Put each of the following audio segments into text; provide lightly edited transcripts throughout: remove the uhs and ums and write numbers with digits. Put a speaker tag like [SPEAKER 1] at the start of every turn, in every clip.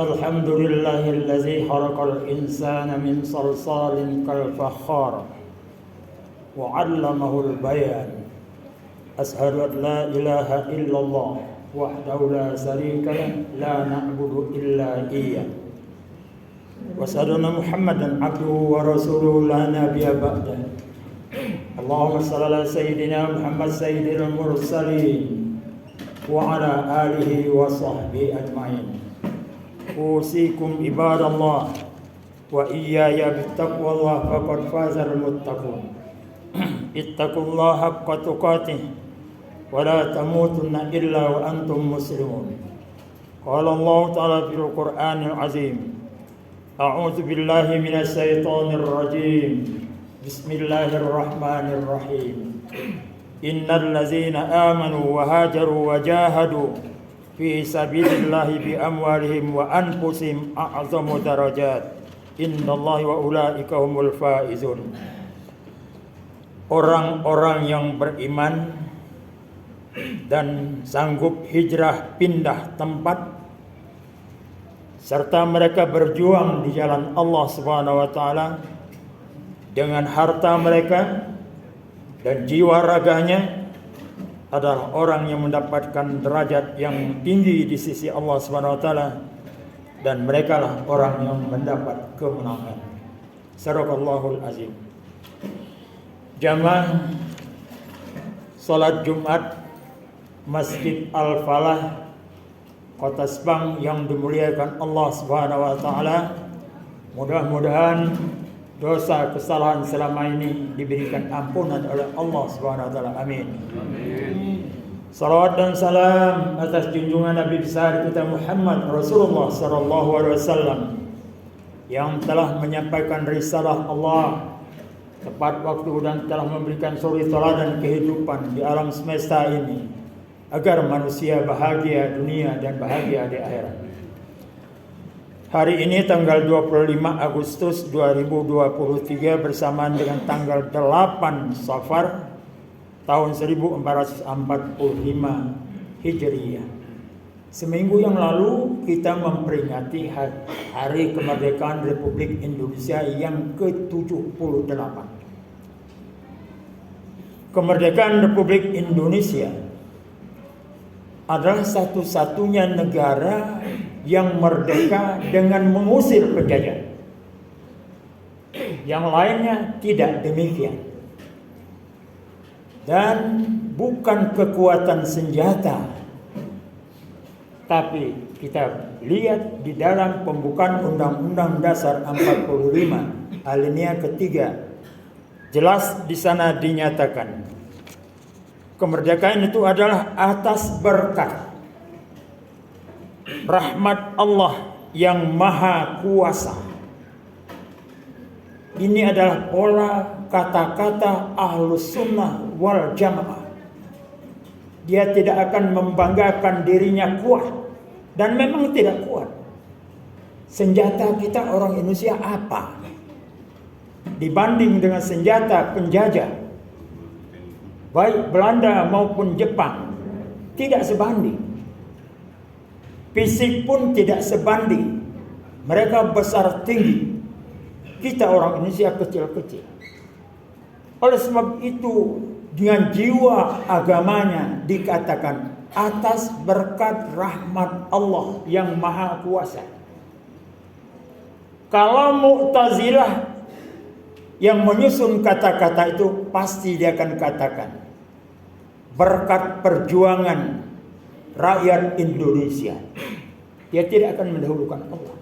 [SPEAKER 1] الحمد لله الذي خلق الإنسان من صلصال كالفخار وعلمه البيان أشهد أن لا إله إلا الله وحده لا شريك له لا نعبد إلا إياه وأشهد أن محمدا عبده ورسوله لا نبي بعده اللهم صل على سيدنا محمد سيد المرسلين وعلى آله وصحبه أجمعين أوصيكم عباد الله وإياي بتقوى الله فقد فاز المتقون اتقوا الله حق تقاته ولا تموتن إلا وأنتم مسلمون قال الله تعالى في القرآن العظيم أعوذ بالله من الشيطان الرجيم بسم الله الرحمن الرحيم إن الذين آمنوا وهاجروا وجاهدوا في سبيل الله بأموالهم وأنفسهم أعظم درجات إن الله وأولئك هم الفائزون. Orang-orang yang beriman dan sanggup hijrah pindah tempat serta mereka berjuang di jalan Allah Subhanahu wa taala dengan harta mereka dan jiwa raganya adalah orang yang mendapatkan derajat yang tinggi di sisi Allah Subhanahu wa taala dan merekalah orang yang mendapat kemenangan. Sadaqallahul azim. Jamaah salat Jumat Masjid Al-Falah Kota Subang yang dimuliakan Allah Subhanahu wa taala, mudah-mudahan dosa kesalahan selama ini diberikan ampunan oleh Allah Subhanahu wa taala. Amin. Salawat dan salam atas junjungan Nabi besar kita Muhammad Rasulullah sallallahu alaihi wasallam yang telah menyampaikan risalah Allah tepat waktu dan telah memberikan suri teladan kehidupan di alam semesta ini agar manusia bahagia dunia dan bahagia di akhirat. Hari ini tanggal 25 Agustus 2023 bersamaan dengan tanggal 8 Safar tahun 1445 Hijriah. Seminggu yang lalu kita memperingati Hari Kemerdekaan Republik Indonesia yang ke-78. Kemerdekaan Republik Indonesia adalah satu-satunya negara yang merdeka dengan mengusir penjajah. Yang lainnya tidak demikian. Dan bukan kekuatan senjata, tapi kita lihat di dalam pembukaan Undang-Undang Dasar 45 alinea ketiga, jelas di sana dinyatakan kemerdekaan itu adalah atas berkat rahmat Allah yang maha kuasa. Ini adalah pola kata-kata Ahlus Sunnah wal Jamaah. Dia tidak akan membanggakan dirinya kuat, dan memang tidak kuat. Senjata kita orang Indonesia apa dibanding dengan senjata penjajah, baik Belanda maupun Jepang? Tidak sebanding. Fisik pun tidak sebanding. Mereka besar tinggi, kita orang Indonesia kecil-kecil. Oleh sebab itu, dengan jiwa agamanya dikatakan atas berkat rahmat Allah yang maha kuasa. Kalau Mu'tazilah yang menyusun kata-kata itu, pasti dia akan katakan berkat perjuangan rakyat Indonesia. Dia tidak akan mendahulukan Allah.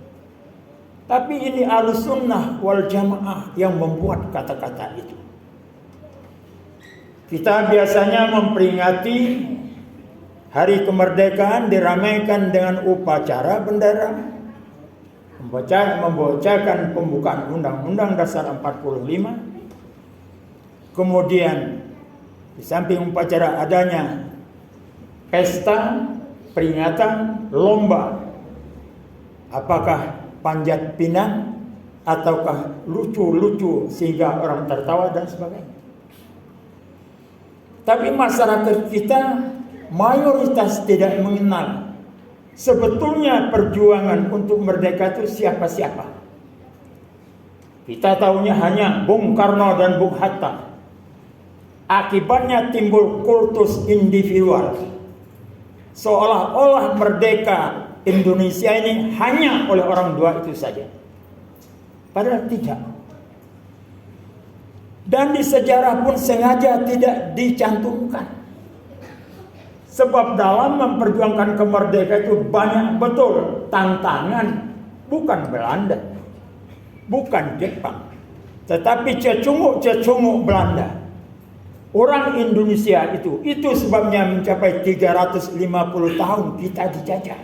[SPEAKER 1] Tapi ini Ahlus Sunnah wal Jamaah yang membuat kata-kata itu. Kita biasanya memperingati Hari Kemerdekaan diramaikan dengan upacara bendera, membacakan pembukaan Undang-Undang Dasar 45. Kemudian di samping upacara adanya pesta, peringatan, lomba. Apakah panjat pinang ataukah lucu-lucu sehingga orang tertawa dan sebagainya. Tapi masyarakat kita mayoritas tidak mengenal sebetulnya perjuangan untuk merdeka itu siapa-siapa. Kita tahunya hanya Bung Karno dan Bung Hatta. Akibatnya timbul kultus individual. Seolah-olah merdeka Indonesia ini hanya oleh orang dua itu saja. Padahal tidak. Dan di sejarah pun sengaja tidak dicantumkan. Sebab dalam memperjuangkan kemerdekaan itu banyak betul tantangan. Bukan Belanda, bukan Jepang, tetapi cecunguk Belanda. Orang Indonesia itu sebabnya mencapai 350 tahun kita dijajah.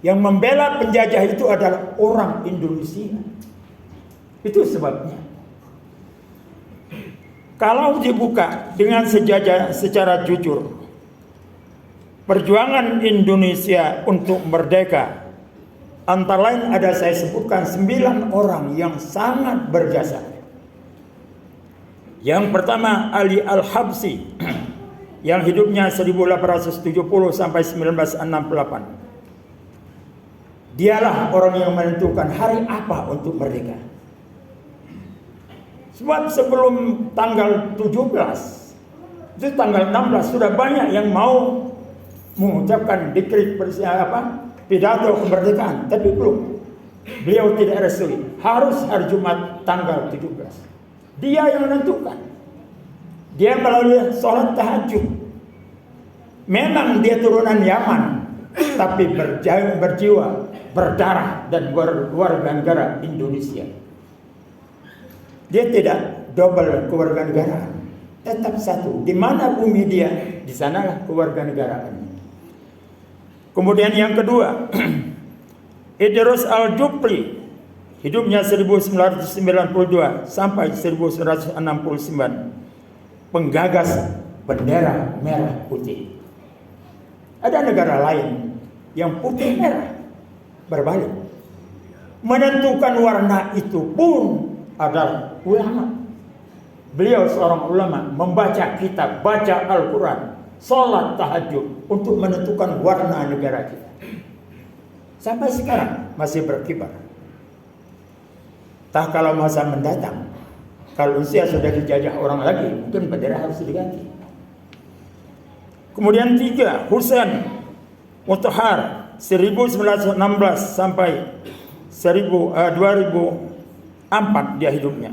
[SPEAKER 1] Yang membela penjajah itu adalah orang Indonesia. Itu sebabnya. Kalau dibuka dengan secara jujur, perjuangan Indonesia untuk merdeka, antara lain ada saya sebutkan 9 orang yang sangat berjasa. Yang pertama Ali Al-Habsyi yang hidupnya 1870 sampai 1968. Dialah orang yang menentukan hari apa untuk merdeka. Sebab sebelum tanggal 17, itu tanggal 16 sudah banyak yang mau mengucapkan dekret pidato kemerdekaan, tapi belum. Beliau tidak restui. Harus hari Jumat tanggal 17. Dia yang menentukan. Dia melalui sholat tahajud. Memang dia turunan Yaman, tapi berjiwa, berdarah dan berwarga negara Indonesia. Dia tidak double kewarganegaraan, tetap satu. Di mana bumi dia, di sanalah kewarganegaraan. Kemudian yang kedua, Idrus Al-Jupri, hidupnya 1992 sampai 1969, penggagas bendera merah putih. Ada negara lain yang putih merah berbalik. Menentukan warna itu pun adalah ulama. Beliau seorang ulama, membaca kitab, baca Al-Quran, sholat tahajud untuk menentukan warna negara kita. Sampai sekarang masih berkibar. Tak kalau masa mendatang, kalau Rusia sudah dijajah orang lagi, mungkin bendera harus diganti. Kemudian 3, Husain Mutahar 1916 sampai 2004 dia hidupnya.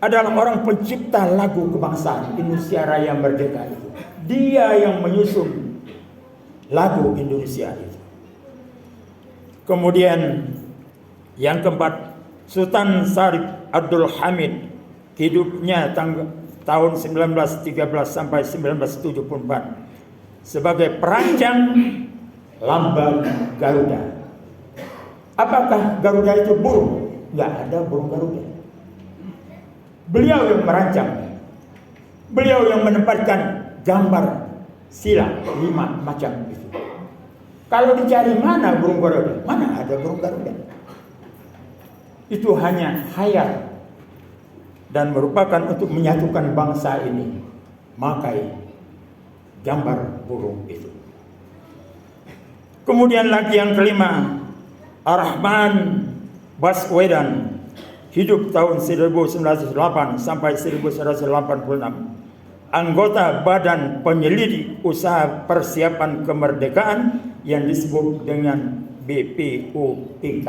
[SPEAKER 1] Adalah orang pencipta lagu kebangsaan Indonesia Raya Merdeka itu. Dia yang menyusun lagu Indonesia itu. Kemudian yang keempat, Sultan Syarif Abdul Hamid, hidupnya tahun 1913 sampai 1974 sebagai perancang lambang Garuda. Apakah Garuda itu burung? Enggak ada burung Garuda. Beliau yang merancang. Beliau yang menempatkan gambar sila 5 macam itu. Kalau dicari mana burung Garuda? Mana ada burung Garuda? Itu hanya khayal dan merupakan untuk menyatukan bangsa ini. Makai gambar burung itu. Kemudian lagi yang kelima, Ar-Rahman Baswedan, hidup tahun 1908 sampai 1986. Anggota Badan Penyelidik Usaha Persiapan Kemerdekaan yang disebut dengan BPUPK.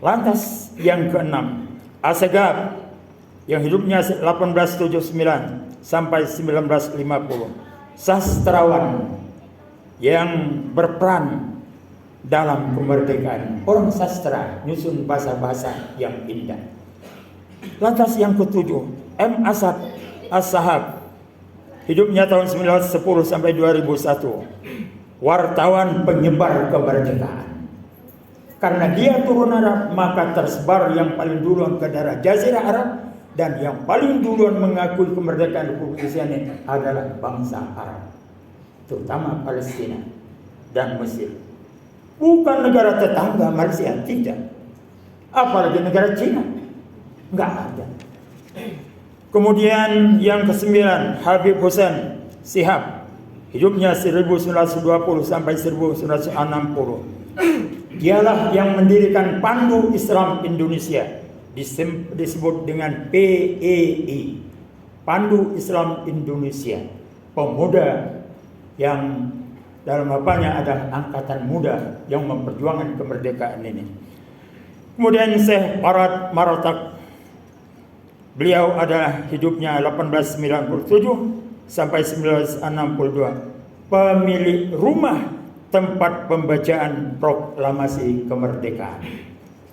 [SPEAKER 1] Lantas yang keenam, Assegaf yang hidupnya 1879 sampai 1950. Sastrawan yang berperan dalam kemerdekaan. Orang sastra nyusun bahasa-bahasa yang indah. Lantas yang ketujuh, M. Asad As-Sahab, hidupnya tahun 1910 sampai 2001. Wartawan penyebar kemerdekaan. Karena dia turun Arab, maka tersebar yang paling duluan ke daerah Jazirah Arab, dan yang paling duluan mengakui kemerdekaan Republik Indonesia ini adalah bangsa Arab, terutama Palestina dan Mesir. Bukan negara tetangga Malaysia, tidak. Apalagi negara Cina, enggak ada. Kemudian yang ke-9, Habib Hussein Shihab, hidupnya 1920 sampai 1960. Dialah yang mendirikan Pandu Islam Indonesia, disebut dengan PEI, Pandu Islam Indonesia. Pemuda yang dalam apanya ada angkatan muda yang memperjuangkan kemerdekaan ini. Kemudian Syekh Farad Marotak, beliau ada hidupnya 1897 sampai 1962, pemilik rumah tempat pembacaan proklamasi kemerdekaan.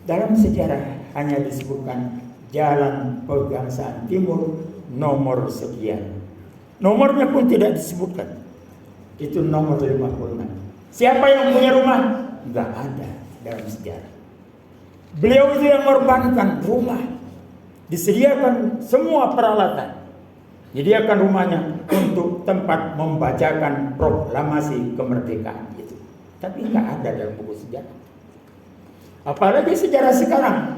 [SPEAKER 1] Dalam sejarah hanya disebutkan Jalan Pegangsaan Timur nomor sekian. Nomornya pun tidak disebutkan. Itu nomor 56. Siapa yang punya rumah? Enggak ada dalam sejarah. Beliau itu yang mengorbankan rumah. Disediakan semua peralatan. Disediakan rumahnya untuk tempat membacakan proklamasi kemerdekaan itu. Tapi enggak ada dalam buku sejarah. Apalagi sejarah sekarang.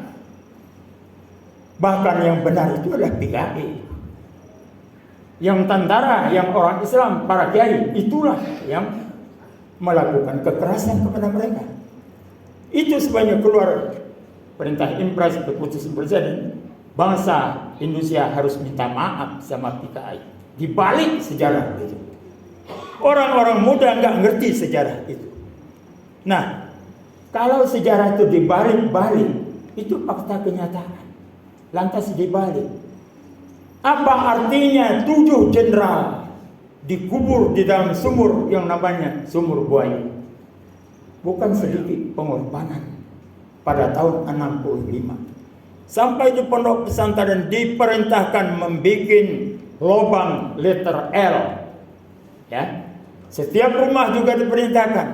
[SPEAKER 1] Bahkan yang benar itu adalah PKI. Yang tentara, yang orang Islam, para kiai, itulah yang melakukan kekerasan kepada mereka. Itu sebanyak keluar perintah impres, keputusan presiden, bangsa Indonesia harus minta maaf sama PKI. Dibalik sejarah itu. Orang-orang muda nggak ngerti sejarah itu. Nah, kalau sejarah itu dibalik-balik, itu fakta kenyataan. Lantas dibalik. Apa artinya 7 jenderal dikubur di dalam sumur yang namanya Sumur Buaya? Bukan sedikit pengorbanan. Pada tahun 65 sampai di pondok pesantren diperintahkan membuat lubang letter L. Ya, setiap rumah juga diperintahkan.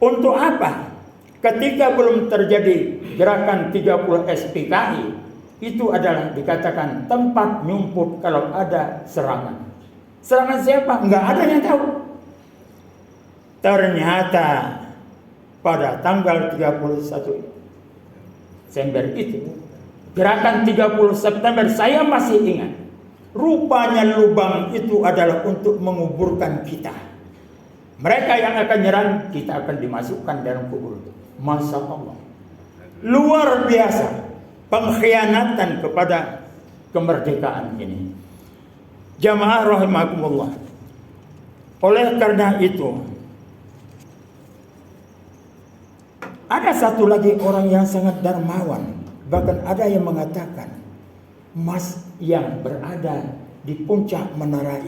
[SPEAKER 1] Untuk apa? Ketika belum terjadi gerakan 30 SPKI, itu adalah dikatakan tempat nyumput kalau ada serangan. Serangan siapa? Enggak ada yang tahu. Ternyata pada tanggal 31 Desember itu, gerakan 30 September, saya masih ingat. Rupanya lubang itu adalah untuk menguburkan kita. Mereka yang akan nyerang, kita akan dimasukkan dalam kubur itu. Masya Allah. Luar biasa. Pengkhianatan kepada kemerdekaan ini. Jamaah rahimakumullah. Oleh karena itu, ada satu lagi orang yang sangat dermawan. Bahkan ada yang mengatakan, emas yang berada di puncak menara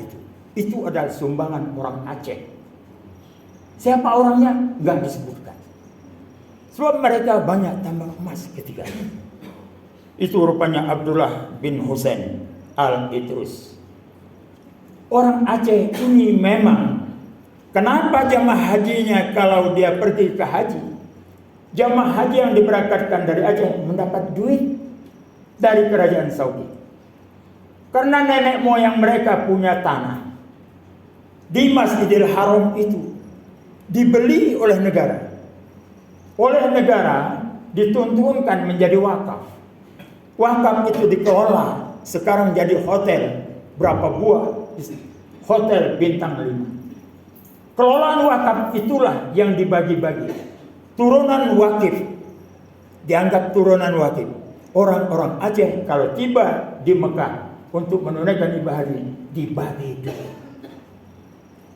[SPEAKER 1] itu adalah sumbangan orang Aceh. Siapa orangnya? Enggak disebutkan. Sebab mereka banyak tambang emas ketika itu. Itu rupanya Abdullah bin Husain Al-Idrus. Orang Aceh ini memang, kenapa jamaah hajinya kalau dia pergi ke haji, jamaah haji yang diberangkatkan dari Aceh mendapat duit dari kerajaan Saudi. Karena nenek moyang mereka punya tanah di Masjidil Haram itu dibeli oleh negara. Oleh negara dituntunkan menjadi wakaf. Wakaf itu dikelola, sekarang jadi hotel. Berapa buah? Hotel bintang 5. Kelolaan wakaf itulah yang dibagi-bagi. Turunan wakif. Dianggap turunan wakif. Orang-orang Aceh kalau tiba di Mekah untuk menunaikan ibadah haji, dibagi dulu.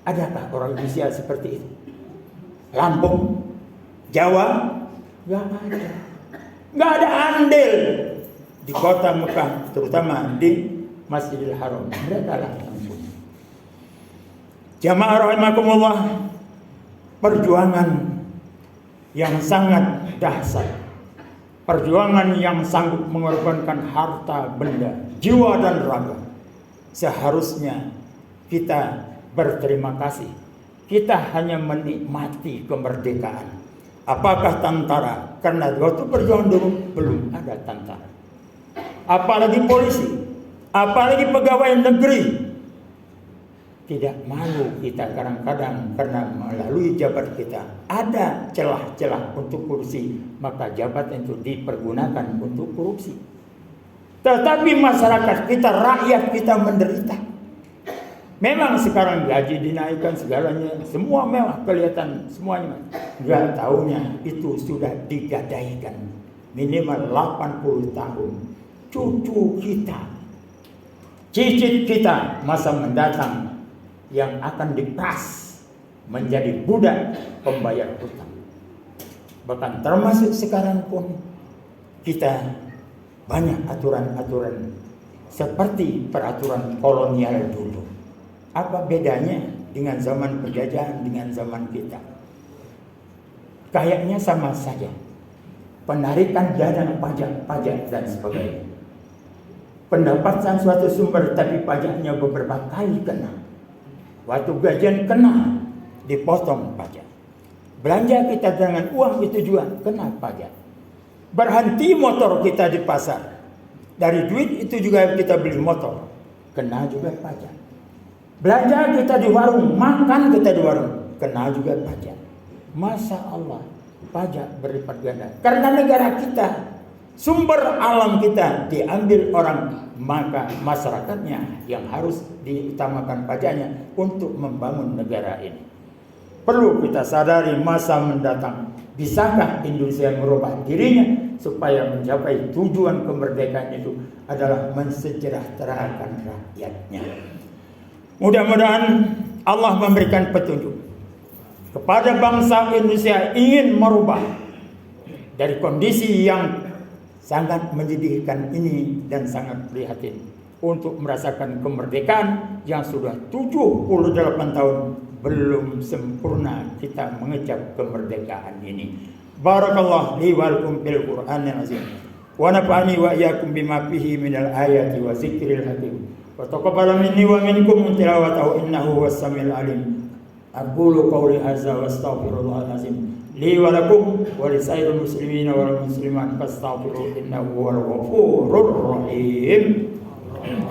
[SPEAKER 1] Adakah orang Indonesia seperti itu? Lampung, Jawa, nggak ada. Nggak ada andil di kota Mekah, terutama di Masjidil Haram. Mereka lah yang punya. Jamaah rahimakumullah, perjuangan yang sangat dahsyat, perjuangan yang sanggup mengorbankan harta benda, jiwa dan raga. Seharusnya kita berterima kasih. Kita hanya menikmati kemerdekaan. Apakah tentara? Karena waktu perjuangan dulu belum ada tentara. Apalagi polisi, apalagi pegawai negeri. Tidak malu kita kadang-kadang karena melalui jabat kita ada celah-celah untuk korupsi, maka jabatan itu dipergunakan untuk korupsi. Tetapi masyarakat kita, rakyat kita menderita. Memang sekarang gaji dinaikkan segalanya, semua mewah kelihatan semuanya. Enggak taunya itu sudah digadaikan minimal 80 tahun. Cucu kita, cicit kita masa mendatang yang akan diperas menjadi budak pembayar hutang. Bahkan termasuk sekarang pun kita banyak aturan-aturan seperti peraturan kolonial dulu. Apa bedanya dengan zaman penjajahan dengan zaman kita? Kayaknya sama saja. Penarikan dana pajak dan sebagainya. Pendapatan suatu sumber tapi pajaknya beberapa kali kena. Waktu gajian kena, dipotong pajak. Belanja kita dengan uang itu juga kena pajak. Berhenti motor kita di pasar. Dari duit itu juga kita beli motor. Kena juga pajak. Belanja kita di warung, makan kita di warung, kena juga pajak. Masya Allah, pajak berlipat ganda. Karena negara kita, sumber alam kita diambil orang, maka masyarakatnya yang harus diutamakan pajaknya untuk membangun negara ini. Perlu kita sadari masa mendatang, bisakah Indonesia merubah dirinya supaya mencapai tujuan kemerdekaan itu adalah mensejahterakan rakyatnya. Mudah-mudahan Allah memberikan petunjuk kepada bangsa Indonesia ingin merubah dari kondisi yang sangat menyedihkan ini dan sangat prihatin untuk merasakan kemerdekaan yang sudah 78 tahun belum sempurna kita mengecap kemerdekaan ini. Barakallahu li wa lakum bil Qur'anil azim wa nafa'ani wa iyyakum bima fihi minal ayati wa zikril hakim. Wa taqabbal minni wa minkum tilawatahu innahu was-sami'ul alim. Aqulu qawli hadza wa astaghfirullahal azim li wa lakum wa li sairil muslimina wal muslimat fastaghfiruhu innahu huwal ghafurur rahim.